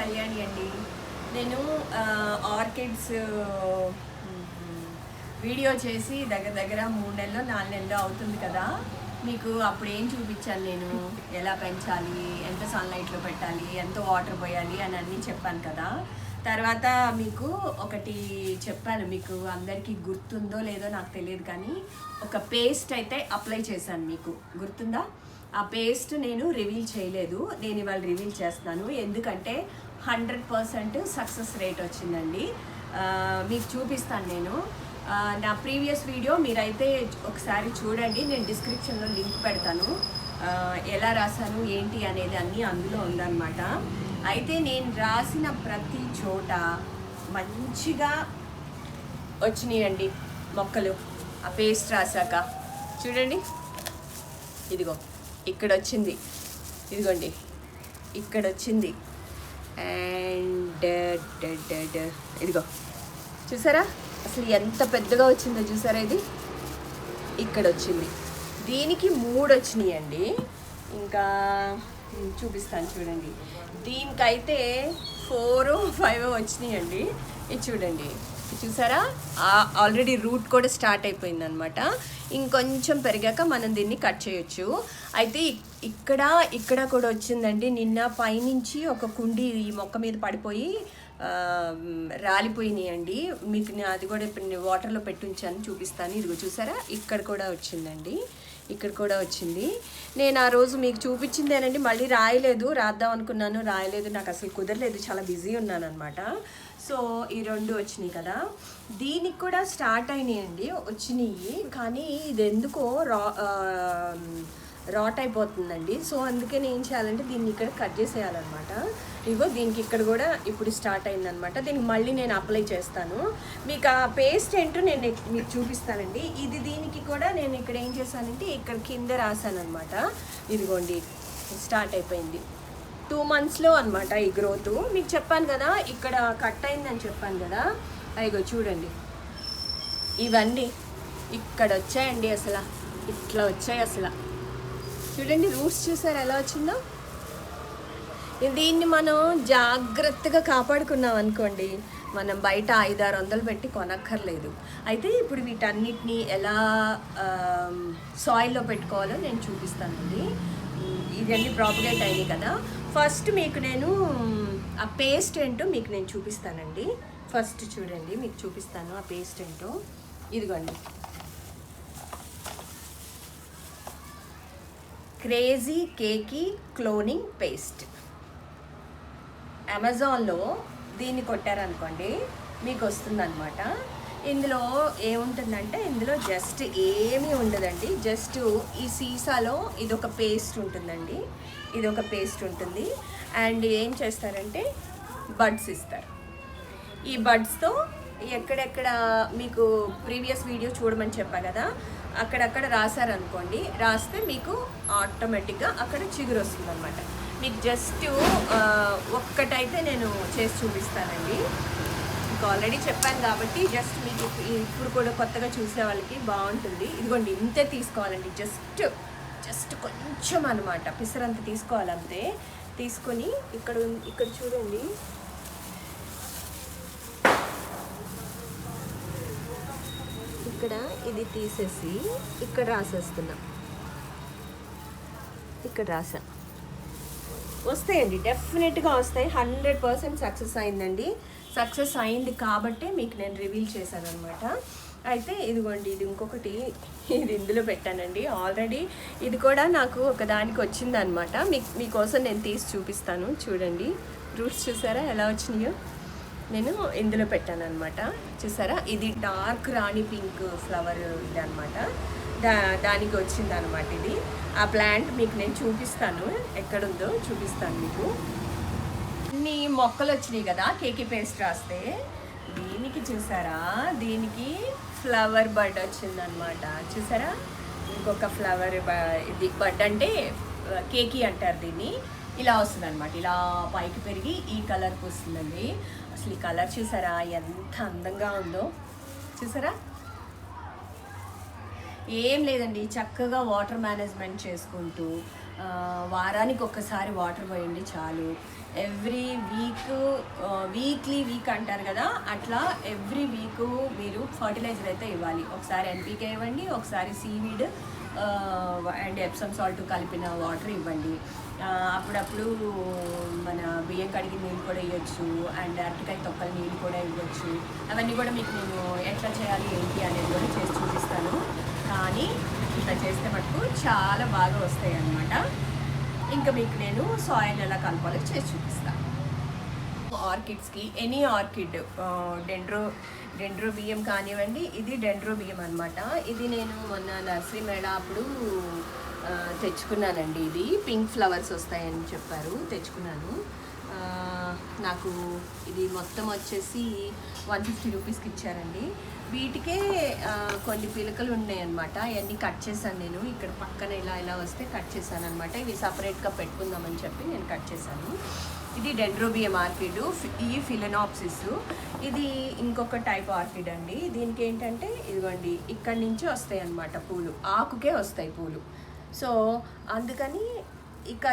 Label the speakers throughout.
Speaker 1: కళ్యాణి అండి. నేను orchids video చేసి దగ్గర దగ్గర 3 నెలలు 4 నెలలు అవుతుంది కదా. మీకు అప్పుడు ఏం చూపించాను, నేను ఎలా పెంచాలి, ఎంత సన్లైట్లో పెట్టాలి, ఎంత వాటర్ పోయాలి అని అన్నీ చెప్పాను కదా. తర్వాత మీకు ఒకటి చెప్పాను, మీకు అందరికీ గుర్తుందో లేదో నాకు తెలియదు కానీ ఒక పేస్ట్ అయితే అప్లై చేశాను, మీకు గుర్తుందా? ఆ పేస్ట్ నేను రివీల్ చేయలేదు, నేను ఇవాళ రివీల్ చేస్తున్నాను. ఎందుకంటే 100% సక్సెస్ రేట్ వచ్చిందండి. మీకు చూపిస్తాను నేను. నా ప్రీవియస్ వీడియో మీరైతే ఒకసారి చూడండి, నేను డిస్క్రిప్షన్లో లింక్ పెడతాను. ఎలా రాశాను ఏంటి అనేది అన్నీ అందులో ఉందన్నమాట. అయితే నేను రాసిన ప్రతి చోట మంచిగా వచ్చినాయండి మొక్కలు. ఆ పేస్ట్ రాశాక చూడండి, ఇదిగో ఇక్కడ వచ్చింది, ఇదిగోండి ఇక్కడ వచ్చింది, అండ్ ఇదిగో చూసారా అసలు ఎంత పెద్దగా వచ్చిందో చూసారా. ఇది ఇక్కడ వచ్చింది, దీనికి 3 వచ్చినాయి అండి. ఇంకా చూపిస్తాను చూడండి, దీనికైతే 4, 5 వచ్చినాయి అండి. ఇది చూడండి, చూసారా ఆల్రెడీ రూట్ కూడా స్టార్ట్ అయిపోయింది అనమాట. ఇంకొంచెం పెరిగాక మనం దీన్ని కట్ చేయొచ్చు. అయితే ఇక్కడ కూడా వచ్చిందండి. నిన్న పైనుంచి ఒక కుండి ఈ మొక్క మీద పడిపోయి రాలిపోయినాయి అండి. మీకు అది కూడా ఇప్పుడు వాటర్లో పెట్టుంచాను, చూపిస్తాను. ఇదిగో చూసారా ఇక్కడ కూడా వచ్చిందండి, ఇక్కడ కూడా వచ్చింది. నేను ఆ రోజు మీకు చూపించిందేనండి, మళ్ళీ రాద్దాం అనుకున్నాను, రాయలేదు, నాకు అసలు కుదరలేదు, చాలా బిజీ ఉన్నాను అనమాట. సో ఈ 2 వచ్చినాయి కదా, దీనికి కూడా స్టార్ట్ అయినాయండి, వచ్చినాయి. కానీ ఇది ఎందుకో రాట్ అయిపోతుందండి. సో అందుకని ఏం చేయాలంటే దీన్ని ఇక్కడ కట్ చేసేయాలన్నమాట. ఇగో దీనికి ఇక్కడ కూడా ఇప్పుడు స్టార్ట్ అయిందనమాట. దీనికి మళ్ళీ నేను అప్లై చేస్తాను. మీకు ఆ పేస్ట్ ఏంటో నేను మీకు చూపిస్తానండి. దీనికి కూడా నేను ఇక్కడ ఏం చేశానంటే ఇక్కడ కింద రాశాను అనమాట. ఇదిగోండి స్టార్ట్ అయిపోయింది 2 monthsలో అనమాట ఈ గ్రోత్. మీకు చెప్పాను కదా ఇక్కడ కట్ అయిందని చెప్పాను కదా, అయ్యో చూడండి ఇవన్నీ ఇక్కడ వచ్చాయండి. అసలు ఇట్లా వచ్చాయి, అసలు చూడండి రూట్స్ చూసారు ఎలా వచ్చిందో. దీన్ని మనం జాగ్రత్తగా కాపాడుకున్నాం అనుకోండి, మనం బయట 500-600 పెట్టి కొనక్కర్లేదు. అయితే ఇప్పుడు వీటన్నిటిని ఎలా సాయిల్లో పెట్టుకోవాలో నేను చూపిస్తానండి. ఇవన్నీ ప్రాపగేట్ అయినాయి కదా. ఫస్ట్ మీకు నేను ఆ పేస్ట్ ఏంటో మీకు నేను చూపిస్తానండి. ఫస్ట్ చూడండి, మీకు చూపిస్తాను ఆ పేస్ట్ ఏంటో. ఇదిగోండి, క్రేజీ కేకీ క్లోనింగ్ పేస్ట్. అమెజాన్లో దీన్ని కొట్టారనుకోండి మీకు వస్తుందన్నమాట. ఇందులో ఏముంటుందంటే ఇందులో జస్ట్ ఏమీ ఉండదండి, జస్ట్ ఈ సీసాలో ఇదొక పేస్ట్ ఉంటుందండి, ఇదొక పేస్ట్ ఉంటుంది. అండ్ ఏం చేస్తారంటే బడ్స్ ఇస్తారు. ఈ బడ్స్తో ఎక్కడెక్కడ మీకు ప్రీవియస్ వీడియో చూడమని చెప్పా కదా, అక్కడక్కడ రాశారనుకోండి, రాస్తే మీకు ఆటోమేటిక్గా అక్కడ చిగురు వస్తుంది అనమాట. మీకు జస్ట్ ఒక్కటైతే నేను చేసి చూపిస్తానండి. మీకు ఆల్రెడీ చెప్పాను కాబట్టి జస్ట్ మీకు ఇప్పుడు కూడా కొత్తగా చూసే వాళ్ళకి బాగుంటుంది. ఇదిగోండి ఇంతే తీసుకోవాలండి, జస్ట్ కొంచెం అనమాట, పిసరంత తీసుకోవాలంతే. తీసుకొని ఇక్కడ చూడండి, ఇక్కడ ఇది తీసేసి ఇక్కడ రాసేస్తున్నా. ఇక్కడ రాసా, వస్తాయండి, డెఫినెట్గా వస్తాయి. 100% సక్సెస్ అయిందండి. సక్సెస్ అయింది కాబట్టే మీకు నేను రివీల్ చేశాను అనమాట. అయితే ఇదిగోండి, ఇది ఇంకొకటి, ఇది ఇందులో పెట్టానండి ఆల్రెడీ. ఇది కూడా నాకు ఒకదానికి వచ్చిందనమాట. మీకోసం నేను తీసి చూపిస్తాను. చూడండి రూట్స్ చూసారా ఎలా వచ్చినాయో. నేను ఇందులో పెట్టాను అనమాట, చూసారా. ఇది డార్క్ రాణి పింక్ ఫ్లవర్ ఇది అనమాట, దానికి వచ్చింది అనమాట ఇది. ఆ ప్లాంట్ మీకు నేను చూపిస్తాను, ఎక్కడుందో చూపిస్తాను మీకు. అన్ని మొక్కలు వచ్చినాయి కదా కేకీ పేస్ట్ రాస్తే. దీనికి చూసారా, దీనికి ఫ్లవర్ బడ్ వచ్చిందనమాట, చూసారా. ఇంకొక ఫ్లవర్ ఇది బడ్ అంటే కేకీ అంటారు దీన్ని. ఇలా వస్తుంది అనమాట, ఇలా పైకి పెరిగి ఈ కలర్కి వస్తుందండి. అసలు ఈ కలర్ చూసారా ఎంత అందంగా ఉందో, చూసారా. ఏం లేదండి, చక్కగా వాటర్ మేనేజ్మెంట్ చేసుకుంటూ వారానికి ఒక్కసారి వాటర్ పోయండి చాలు. ఎవ్రీ వీక్ అంటారు కదా, అట్లా ఎవ్రీ వీక్ మీరు ఫర్టిలైజర్ అయితే ఇవ్వాలి. ఒకసారి ఎన్పికే ఇవ్వండి, ఒకసారి సీవీడ్ అండ్ ఎప్సమ్ సాల్ట్ కలిపిన వాటర్ ఇవ్వండి. అప్పుడప్పుడు మన బియ్యం కడిగి నీళ్ళు కూడా ఇవ్వచ్చు, అండ్ అరటికాయ తొక్కల నీళ్ళు కూడా ఇవ్వచ్చు. అవన్నీ కూడా మీకు నేను ఎట్లా చేయాలి ఏంటి అనేది కూడా చేసి చూపిస్తాను. కానీ ఇట్లా చేస్తే మటుకు చాలా బాగా వస్తాయి అన్నమాట. ఇంకా మీకు నేను సాయిల్ ఎలా కలపాలో చేసి చూపిస్తాను. ఆర్కిడ్స్కి ఎనీ ఆర్కిడ్, డెండ్రోబియం కానివ్వండి, ఇది డెండ్రోబియం అనమాట. ఇది నేను మొన్న నర్సరీ మేళా అప్పుడు తెచ్చుకున్నానండి. ఇది పింక్ ఫ్లవర్స్ వస్తాయని చెప్పారు, తెచ్చుకున్నాను. నాకు ఇది మొత్తం వచ్చేసి 150 రూపీస్కి ఇచ్చారండి. వీటికే కొన్ని పిలకలు ఉన్నాయి అనమాట. అవన్నీ కట్ చేశాను నేను. ఇక్కడ పక్కన ఇలా వస్తే కట్ చేశాను అనమాట. ఇవి సపరేట్గా పెట్టుకుందామని చెప్పి నేను కట్ చేశాను. ఇది డెండ్రోబియం ఆర్కిడ్, ఈ ఫిలెనాప్సిస్. ఇది ఇంకొక టైప్ ఆర్కిడ్ అండి. దీనికి ఏంటంటే ఇదిగోండి ఇక్కడి నుంచి వస్తాయి అన్నమాట పూలు, ఆకుకే వస్తాయి పూలు. సో అందుకని ఇక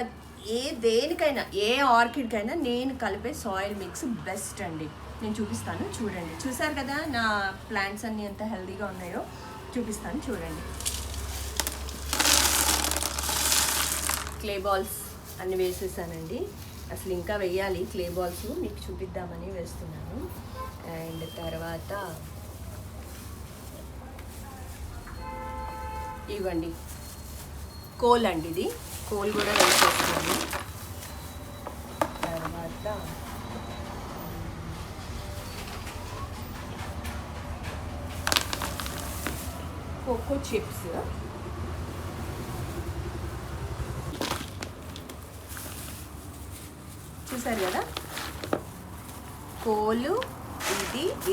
Speaker 1: దేనికైనా ఏ ఆర్కిడ్కైనా నేను కలిపే సాయిల్ మిక్స్ బెస్ట్ అండి. నేను చూపిస్తాను చూడండి. చూసారు కదా నా ప్లాంట్స్ అన్నీ ఎంత హెల్తీగా ఉన్నాయో, చూపిస్తాను చూడండి. క్లే బాల్స్ అన్ని వేసేసానండి. అసలు ఇంకా వేయాలి క్లే బాల్స్, మీకు చూపిద్దామని వేస్తున్నాను. అండ్ తర్వాత ఇవ్వండి కోల్ అండి, ఇది కోల్ కూడా వేసేస్తున్నాను. తర్వాత కోకో చిప్స్, చూసారు కదా, కోలు,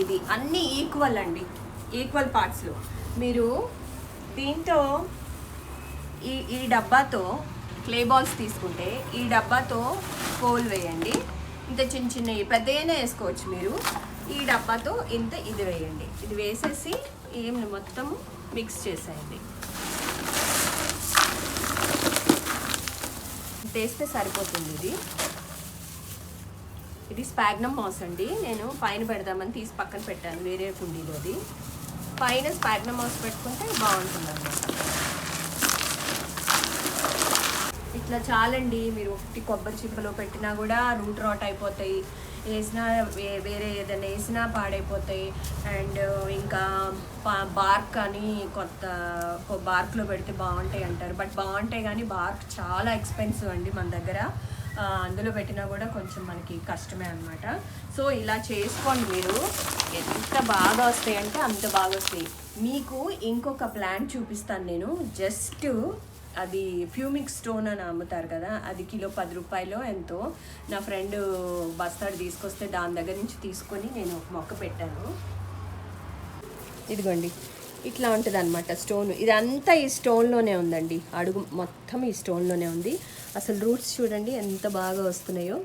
Speaker 1: ఇది అన్నీ ఈక్వల్ అండి, ఈక్వల్ పార్ట్స్లో. మీరు దీంతో ఈ డబ్బాతో క్లే బాల్స్ తీసుకుంటే ఈ డబ్బాతో కోల్ వేయండి. ఇంత చిన్నవి పెద్దగానే వేసుకోవచ్చు మీరు. ఈ డబ్బాతో ఇంత ఇది వేయండి. ఇది వేసేసి మొత్తం మిక్స్ చేసేయండి. వేస్తే సరిపోతుంది. ఇది స్పాగ్నమ్ మాస్ అండి. నేను పైన పెడదామని తీసి పక్కన పెట్టాను వేరే కుండీలో. అది పైన స్పాగ్నమ్ మాస్ పెట్టుకుంటే బాగుంటుంది అన్నమాట. ఇట్లా చాలండి. మీరు ఒకటి కొబ్బరి చిప్పలో పెట్టినా కూడా రూట్ రాట్ అయిపోతాయి, వేసినా వేరే ఏదైనా వేసినా పాడైపోతాయి. అండ్ ఇంకా బార్క్ అని కొత్త బార్క్లో పెడితే బాగుంటాయి అంటారు, బట్ బాగుంటాయి కానీ బార్క్ చాలా ఎక్స్పెన్సివ్ అండి మన దగ్గర. అందులో పెట్టినా కూడా కొంచెం మనకి కష్టమే అనమాట. సో ఇలా చేసుకోండి మీరు, ఎంత బాగా వస్తాయి అంటే అంత బాగా వస్తాయి. మీకు ఇంకొక ప్లాంట్ చూపిస్తాను నేను. జస్ట్ అది ఫ్యూమిక్ స్టోన్ అని అమ్ముతారు కదా, అది కిలో 10 రూపాయలు ఎంతో. నా ఫ్రెండ్ బస్తాడు తీసుకొస్తే దాని దగ్గర నుంచి తీసుకొని నేను ఒక మొక్క పెట్టాను. ఇదిగోండి ఇట్లా ఉంటుంది అనమాట స్టోన్. ఇదంతా ఈ స్టోన్లోనే ఉందండి, అడుగు మొత్తం ఈ స్టోన్లోనే ఉంది. అసలు రూట్స్ చూడండి ఎంత బాగా వస్తున్నాయో,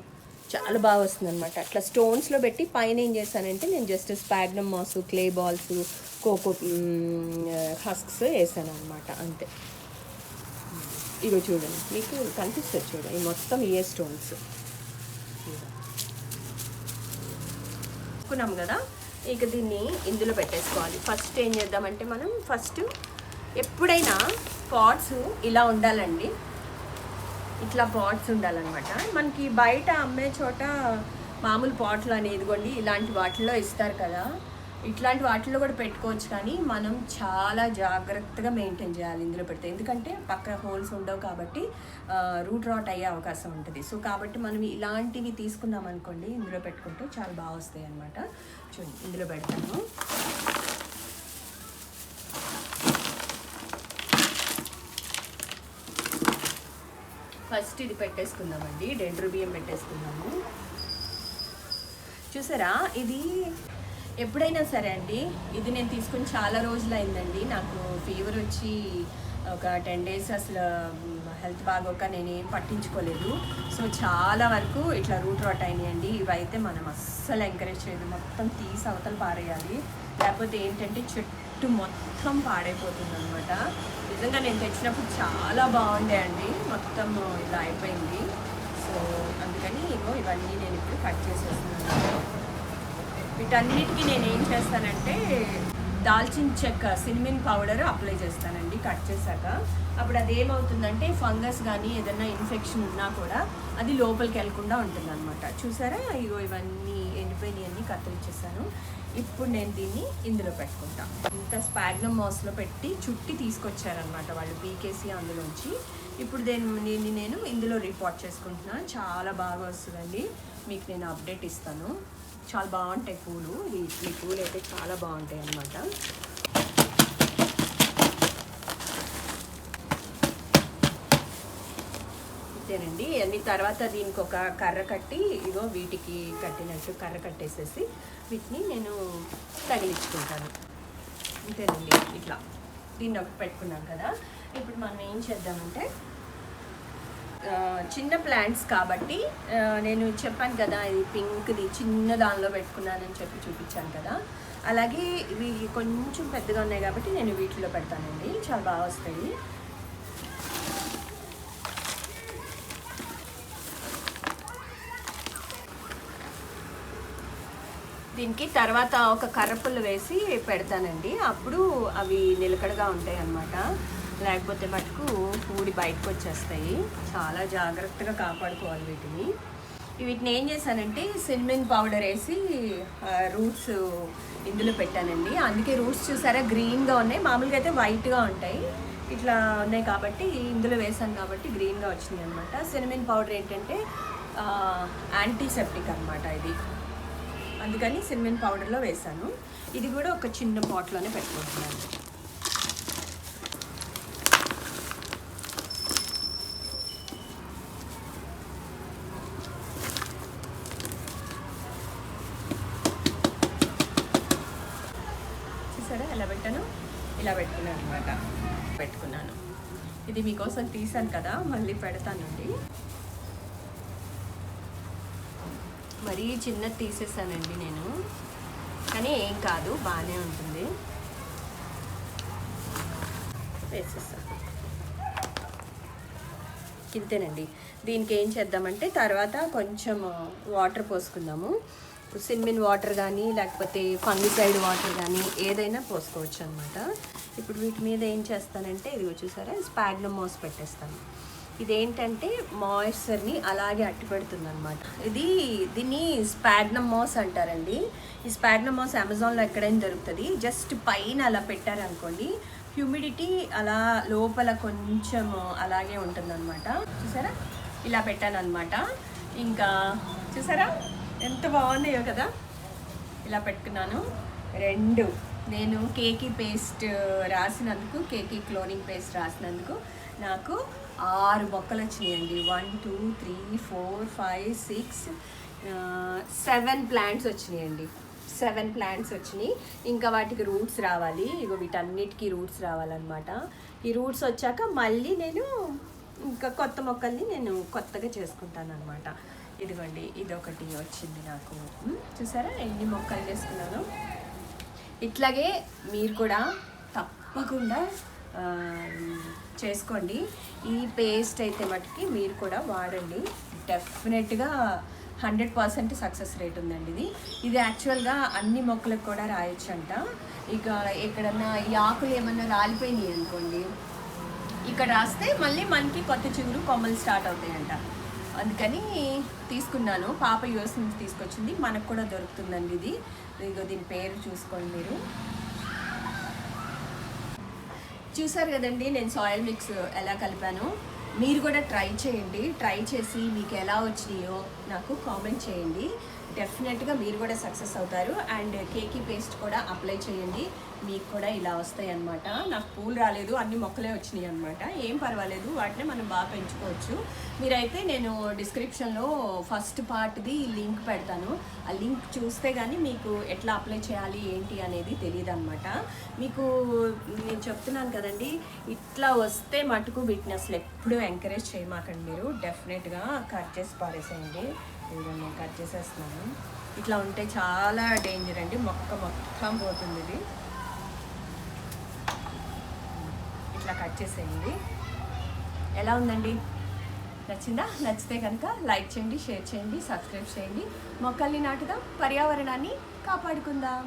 Speaker 1: చాలా బాగా వస్తుంది అనమాట. అట్లా స్టోన్స్లో పెట్టి పైన ఏం చేశానంటే నేను just sphagnum moss, clay balls, coco husks వేసాను అనమాట, అంతే. ఇగో చూడండి, మీకు కనిపిస్తుంది చూడండి, ఈ మొత్తం ఏ స్టోన్స్ అనుకున్నాం కదా. ఇక దీన్ని ఇందులో పెట్టేసుకోవాలి. ఫస్ట్ ఏం చేద్దామంటే మనం ఎప్పుడైనా పాట్స్ ఇలా ఉండాలండి, ఇట్లా పాట్స్ ఉండాలన్నమాట. మనకి బయట అమ్మే చోట మామూలు పాట్లు అనేది ఇదిగోండి ఇలాంటి వాటిల్లో ఇస్తారు కదా, ఇట్లాంటి వాటిల్లో కూడా పెట్టుకోవచ్చు. కానీ మనం చాలా జాగ్రత్తగా మెయింటైన్ చేయాలి ఇందులో పెడితే, ఎందుకంటే పక్క హోల్స్ ఉండవు కాబట్టి రూట్ రాట్ అయ్యే అవకాశం ఉంటుంది. సో కాబట్టి మనం ఇలాంటివి తీసుకున్నాం అనుకోండి, ఇందులో పెట్టుకుంటే చాలా బాగా వస్తాయి అన్నమాట. చూడండి ఇందులో పెడతాను. ఫస్ట్ ఇది పెట్టేసుకుందామండి, డెండ్రోబియం పెట్టేసుకుందాము. చూసారా, ఇది ఎప్పుడైనా సరే అండి, ఇది నేను తీసుకుని చాలా రోజులు అయిందండి. నాకు ఫీవర్ వచ్చి ఒక 10 days అసలు హెల్త్ బాగోక నేనేం పట్టించుకోలేదు. సో చాలా వరకు ఇట్లా రూట్ రాట్ అయినాయండి. ఇవైతే మనం అస్సలు ఎంకరేజ్ చేయదు, మొత్తం తీసి అవతల పారేయాలి. లేకపోతే ఏంటంటే చెట్టు మొత్తం పాడైపోతుంది అనమాట. నిజంగా నేను తెచ్చినప్పుడు చాలా బాగుండే అండి, మొత్తం ఇలా అయిపోయింది. సో అందుకని ఇవన్నీ నేను ఇప్పుడు కట్ చేసేస్తున్నాను. వీటన్నిటికీ నేను ఏం చేస్తానంటే దాల్చిన చెక్క సినిమిన్ పౌడర్ అప్లై చేస్తానండి కట్ చేశాక. అప్పుడు అది ఏమవుతుందంటే ఫంగస్ కానీ ఏదైనా ఇన్ఫెక్షన్ ఉన్నా కూడా అది లోపలికి వెళ్ళకుండా ఉంటుంది అనమాట. చూసారా, ఇవన్నీ ఎండిపోయినవన్నీ కత్తిరించేసాను. ఇప్పుడు నేను దీన్ని ఇందులో పెట్టుకుంటా. ఇంత స్పాగ్నమ్ మాస్లో పెట్టి చుట్టి తీసుకొచ్చారనమాట వాళ్ళు, పీకేసి అందులోంచి. ఇప్పుడు దీన్ని నేను ఇందులో రిపోర్ట్ చేసుకుంటున్నాను. చాలా బాగా వస్తుందండి, మీకు నేను అప్డేట్ ఇస్తాను. చాలా బాగుంటాయి పూలు, ఈ పూలు అయితే చాలా బాగుంటాయి అన్నమాట. అంతేనండి. అన్ని తర్వాత దీనికి ఒక కర్ర కట్టి వీటికి కట్టినట్టు కర్ర కట్టేసేసి వీటిని నేను తగిలించుకుంటాను. అంతేనండి. ఇట్లా దీన్ని ఒకటి పెట్టుకున్నాం కదా. ఇప్పుడు మనం ఏం చేద్దామంటే చిన్న ప్లాంట్స్ కాబట్టి నేను చెప్పాను కదా, ఇది పింక్ది చిన్న దానిలో పెట్టుకున్నానని చెప్పి చూపించాను కదా. అలాగే ఇవి కొంచెం పెద్దగా ఉన్నాయి కాబట్టి నేను వీటిలో పెడతానండి, చాలా బాగా వస్తాయి. దీనికి తర్వాత ఒక కర్రపుల్లు వేసి పెడతానండి, అప్పుడు అవి నిలకడగా ఉంటాయి అన్నమాట. లేకపోతే మటుకు పూడి బయటకు వచ్చేస్తాయి. చాలా జాగ్రత్తగా కాపాడుకోవాలి వీటిని. వీటిని ఏం చేశానంటే సినిమిన్ పౌడర్ వేసి రూట్స్ ఇందులో పెట్టానండి. అందుకే రూట్స్ చూసారా గ్రీన్గా ఉన్నాయి, మామూలుగా అయితే వైట్గా ఉంటాయి. ఇట్లా ఉన్నాయి కాబట్టి ఇందులో వేసాను కాబట్టి గ్రీన్గా వచ్చినాయి అనమాట. సినిమిన్ పౌడర్ ఏంటంటే యాంటీసెప్టిక్ అనమాట ఇది, అందుకని సినిమిన్ పౌడర్లో వేసాను. ఇది కూడా ఒక చిన్న పాట్లోనే పెట్టుకుంటున్నాను. ఎలా పెట్టాను, ఇలా పెట్టుకున్నాను అనమాట. పెట్టుకున్నాను, ఇది మీకోసం తీసాను కదా, మళ్ళీ పెడతానండి. మరీ చిన్నది తీసేసానండి నేను, కానీ ఏం కాదు, బాగానే ఉంటుంది. వేసేస్తాను. ఇంతేనండి. దీనికి ఏం చేద్దామంటే తర్వాత కొంచెం వాటర్ పోసుకుందాము. సినిమిన్ వాటర్ కానీ లేకపోతే ఫంగిసైడ్ వాటర్ కానీ ఏదైనా పోసుకోవచ్చు అనమాట. ఇప్పుడు వీటి మీద ఏం చేస్తానంటే ఇదిగో చూసారా, స్పాగ్నమ్ మాస్ పెట్టేస్తాను. ఇదేంటంటే మాయిశ్చర్ని అలాగే అట్టి పెడుతుంది అనమాట. దీన్ని స్పాగ్నమ్ మాస్ అంటారండి. ఈ స్పాగ్నమ్ మాస్ అమెజాన్లో ఎక్కడైనా దొరుకుతుంది. జస్ట్ పైన అలా పెట్టారనుకోండి, హ్యూమిడిటీ అలా లోపల కొంచెం అలాగే ఉంటుందన్నమాట. చూసారా, ఇలా పెట్టాను అనమాట. ఇంకా చూసారా ఎంత బాగున్నాయో కదా, ఇలా పెట్టుకున్నాను. 2 నేను కేకీ పేస్ట్ రాసినందుకు, కేకీ క్లోనింగ్ పేస్ట్ రాసినందుకు నాకు 6 మొక్కలు వచ్చినాయండి. 1 2 3 4 5 6 7 ప్లాంట్స్ వచ్చినాయండి. 7 ప్లాంట్స్ వచ్చినాయి. ఇంకా వాటికి రూట్స్ రావాలి. వీటన్నిటికీ రూట్స్ రావాలన్నమాట. ఈ రూట్స్ వచ్చాక మళ్ళీ నేను ఇంకా కొత్త మొక్కల్ని నేను కొత్తగా చేసుకుంటాను అనమాట. ఇదిగోండి, ఇదొకటి వచ్చింది నాకు. చూసారా ఎన్ని మొక్కలు చేసుకున్నాను. ఇట్లాగే మీరు కూడా తప్పకుండా చేసుకోండి. ఈ పేస్ట్ అయితే మటుకి మీరు కూడా వాడండి, డెఫినెట్గా 100% సక్సెస్ రేట్ ఉందండి. ఇది యాక్చువల్గా అన్ని మొక్కలకు కూడా రాయొచ్చంట. ఇక ఎక్కడన్నా ఈ ఆకులు ఏమన్నా రాలిపోయినాయి అనుకోండి, ఇక్కడ రాస్తే మళ్ళీ మనకి కొత్త చిగురు కొమ్మలు స్టార్ట్ అవుతాయంట. అందుకని తీసుకున్నాను. పాప యూఎస్ నుంచి తీసుకొచ్చింది, మనకు కూడా దొరుకుతుందండి ఇది. ఇదిగో దీని పేరు చూసుకోండి మీరు. చూసారు కదండి నేను సాయిల్ మిక్స్ ఎలా కలిపాను. మీరు కూడా ట్రై చేయండి. ట్రై చేసి మీకు ఎలా వచ్చినాయో నాకు కామెంట్ చేయండి. డెఫినెట్గా మీరు కూడా సక్సెస్ అవుతారు. అండ్ కేకీ పేస్ట్ కూడా అప్లై చేయండి, మీకు కూడా ఇలా వస్తాయి అన్నమాట. నాకు పూలు రాలేదు, అన్ని మొక్కలే వచ్చినాయి అనమాట. ఏం పర్వాలేదు, వాటిని మనం బాగా పెంచుకోవచ్చు. మీరైతే నేను డిస్క్రిప్షన్లో ఫస్ట్ పార్ట్ది లింక్ పెడతాను. ఆ లింక్ చూస్తే కానీ మీకు ఎట్లా అప్లై చేయాలి ఏంటి అనేది తెలియదు అనమాట. మీకు నేను చెప్తున్నాను కదండి, ఇట్లా వస్తే మటుకు వీటిని అసలు ఎప్పుడూ ఎంకరేజ్ చేయమాకండి. మీరు డెఫినెట్గా కట్ చేసి పారేసేయండి. నేను కట్ చేసేస్తున్నాను. ఇట్లా ఉంటే చాలా డేంజర్ అండి, మొక్క మొత్తం పోతుంది ఇది. ఇట్లా కట్ చేసేయండి. ఎలా ఉందండి? నచ్చిందా? నచ్చితే కనుక లైక్ చేయండి, షేర్ చేయండి, సబ్స్క్రైబ్ చేయండి. మొక్కల్ని నాటుదాం, పర్యావరణాన్ని కాపాడుకుందాం.